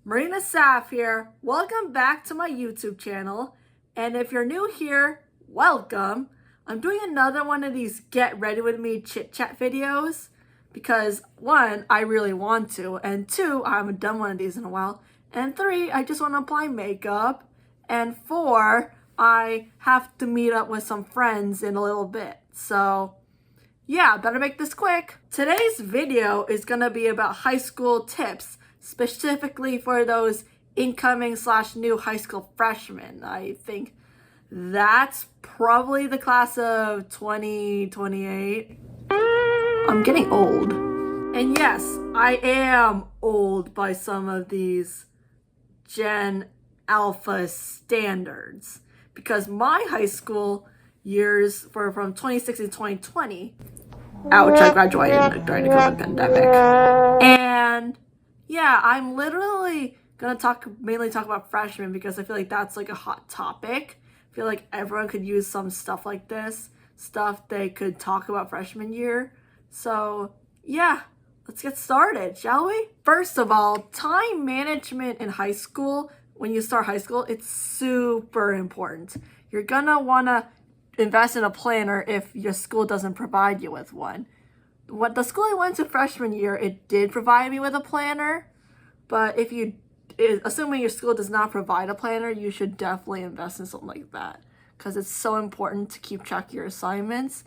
Marina Saf here. Welcome back to my YouTube channel. And if you're new here, welcome. I'm doing another one of these get ready with me chit chat videos because one, I really want to, and two, I haven't done one of these in a while, and three, I just want to apply makeup, and four, I have to meet up with some friends in a little bit. So yeah, better make this quick. Today's video is gonna be about high school tips, specifically for those incoming / new high school freshmen. I think that's probably the class of 2028. I'm getting old. And yes, I am old by some of these Gen Alpha standards because my high school years were from 2016 to 2020. Ouch, I graduated during the COVID pandemic. And yeah, I'm literally gonna mainly talk about freshmen because I feel like that's like a hot topic. I feel like everyone could use some stuff like this, stuff they could talk about freshman year. So yeah, let's get started, shall we? First of all, time management in high school, when you start high school, it's super important. You're gonna wanna invest in a planner if your school doesn't provide you with one. What the school I went to freshman year, it did provide me with a planner, but if you, assuming your school does not provide a planner, you should definitely invest in something like that because it's so important to keep track of your assignments.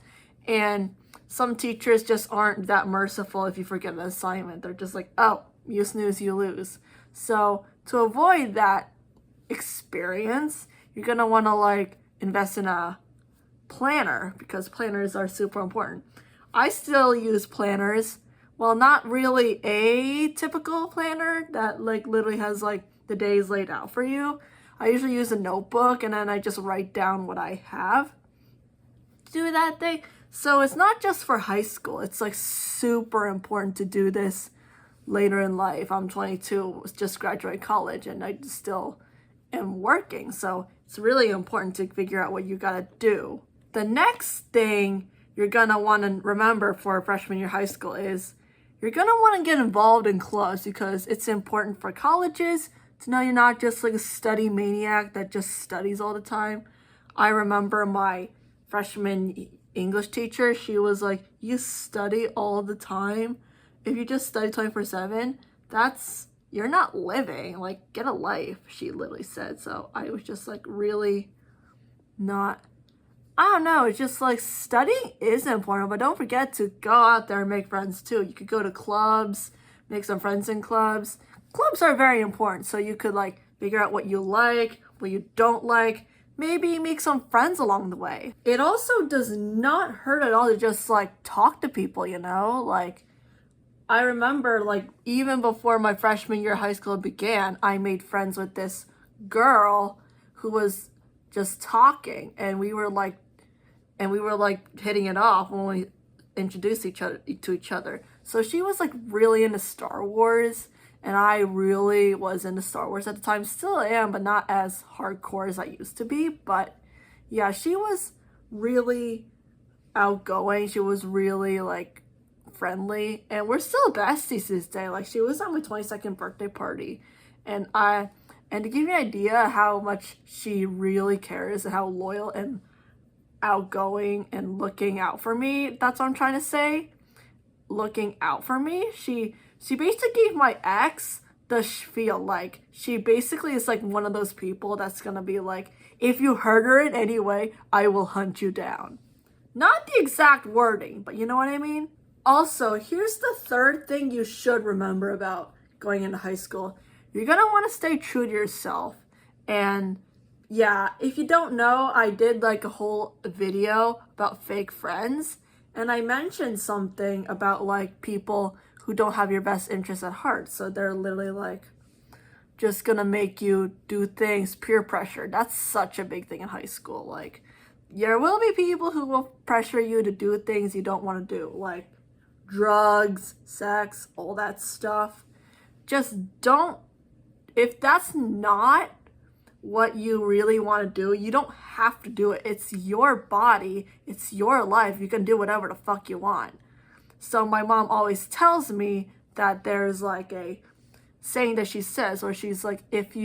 And some teachers just aren't that merciful if you forget an assignment. They're just like, oh, you snooze, you lose. So to avoid that experience, you're gonna wanna like invest in a planner because planners are super important. I still use planners. Well, not really a typical planner that like literally has like the days laid out for you. I usually use a notebook and then I just write down what I have to do that day. So it's not just for high school. It's like super important to do this later in life. I'm 22, just graduated college, and I still am working. So it's really important to figure out what you gotta do. The next thing you're gonna want to remember for freshman year high school is you're gonna want to get involved in clubs because it's important for colleges to know you're not just like a study maniac that just studies all the time. I remember my freshman English teacher, she was like, you study all the time. If you just study 24/7, you're not living. Like, get a life, she literally said. So I was just like really not, I don't know, it's just like studying is important, but don't forget to go out there and make friends too. You could go to clubs, make some friends in clubs. Clubs are very important, so you could like figure out what you like, what you don't like, maybe make some friends along the way. It also does not hurt at all to just like talk to people, you know? Like, I remember like even before my freshman year of high school began, I made friends with this girl who was just talking, and we were like hitting it off when we introduced each other to each other. So she was like really into Star Wars, and I really was into Star Wars at the time. Still am, but not as hardcore as I used to be. But yeah, she was really outgoing. She was really like friendly, and we're still besties to this day. Like, she was at my 22nd birthday party, and to give you an idea how much she really cares and how loyal and outgoing and looking out for me, that's what I'm trying to say, looking out for me, she basically gave my ex the spiel. Like, she basically is like one of those people that's gonna be like, if you hurt her in any way, I will hunt you down. Not the exact wording, but you know what I mean. Also, here's the third thing you should remember about going into high school. You're gonna want to stay true to yourself. And yeah, if you don't know, I did like a whole video about fake friends, and I mentioned something about like people who don't have your best interests at heart. So they're literally like just gonna make you do things, peer pressure. That's such a big thing in high school. Like, there will be people who will pressure you to do things you don't want to do, like drugs, sex, all that stuff. Just don't, if that's not what you really want to do, you don't have to do it. It's your body, it's your life. You can do whatever the fuck you want. So my mom always tells me that there's like a saying that she says, or she's like, if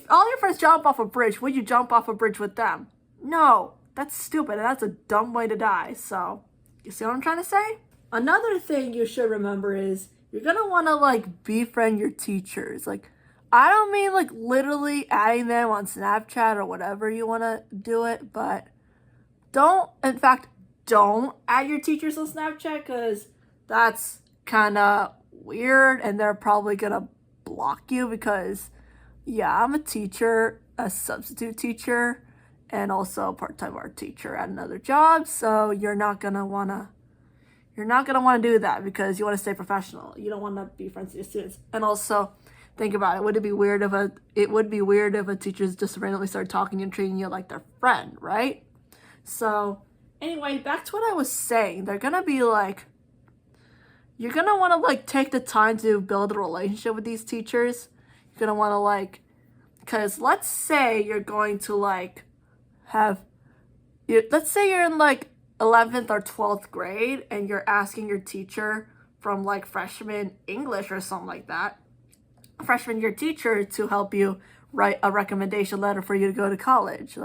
all your friends jump off a bridge, would you jump off a bridge with them? No, that's stupid, and that's a dumb way to die. So, you see what I'm trying to say? Another thing you should remember is you're gonna want to like befriend your teachers. Like, I don't mean like literally adding them on Snapchat or whatever you want to do it, but don't add your teachers on Snapchat, because that's kind of weird and they're probably gonna block you. Because yeah, I'm a teacher, a substitute teacher, and also a part-time art teacher at another job, so you're not gonna want to do that, because you want to stay professional. You don't want to be friends with your students. And also, think about it. Would it be weird if a teacher just randomly started talking to you and treating you like their friend, right? So anyway, back to what I was saying. They're gonna be like, you're gonna want to like take the time to build a relationship with these teachers. You're gonna want to like, because let's say you're going to like let's say you're in like 11th or 12th grade and you're asking your teacher from like freshman English or something like that, freshman year teacher, to help you write a recommendation letter for you to go to college.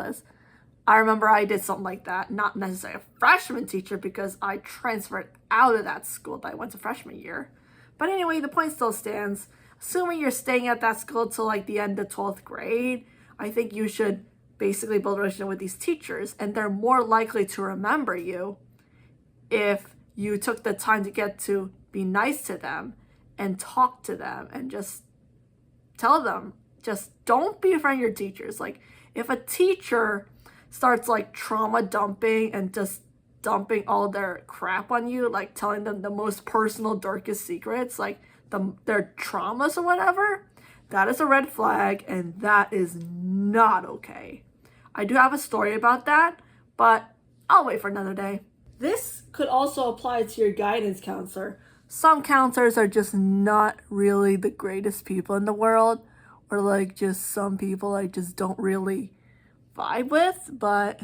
I remember I did something like that, not necessarily a freshman teacher, because I transferred out of that school that I went to freshman year. But anyway, the point still stands. Assuming you're staying at that school till like the end of 12th grade, I think you should basically build a relationship with these teachers, and they're more likely to remember you if you took the time to get to be nice to them and talk to them and just tell them, just don't befriend your teachers. Like, if a teacher starts like trauma dumping and just dumping all their crap on you, like telling them the most personal, darkest secrets, like their traumas or whatever, that is a red flag, and that is not okay. I do have a story about that, but I'll wait for another day. This could also apply to your guidance counselor. Some counselors are just not really the greatest people in the world, or like just some people I just don't really vibe with, but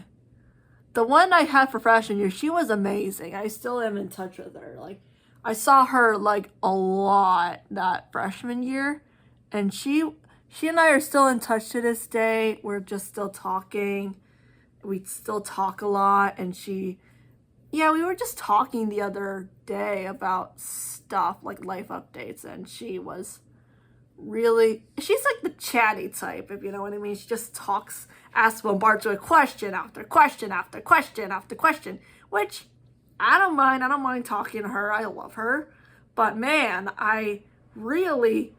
the one I had for freshman year, she was amazing. I still am in touch with her. Like, I saw her like a lot that freshman year, and she and I are still in touch to this day. We're just still talking. We still talk a lot, and we were just talking the other day about stuff like life updates, and she's like the chatty type, if you know what I mean. She just bombards with question after question after question after question, which I don't mind talking to her. I love her. But man, I kind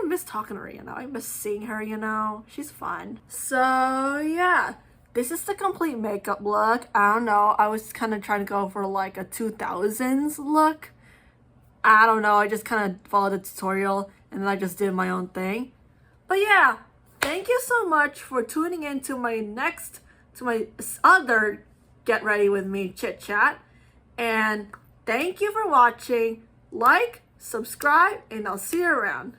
of miss talking to her, I miss seeing her, she's fun. So yeah, this is the complete makeup look. I don't know, I was kind of trying to go for like a 2000s look. I don't know, I just kind of followed the tutorial and then I just did my own thing. But yeah, thank you so much for tuning in to my other Get Ready With Me Chit Chat. And thank you for watching. Like, subscribe, and I'll see you around.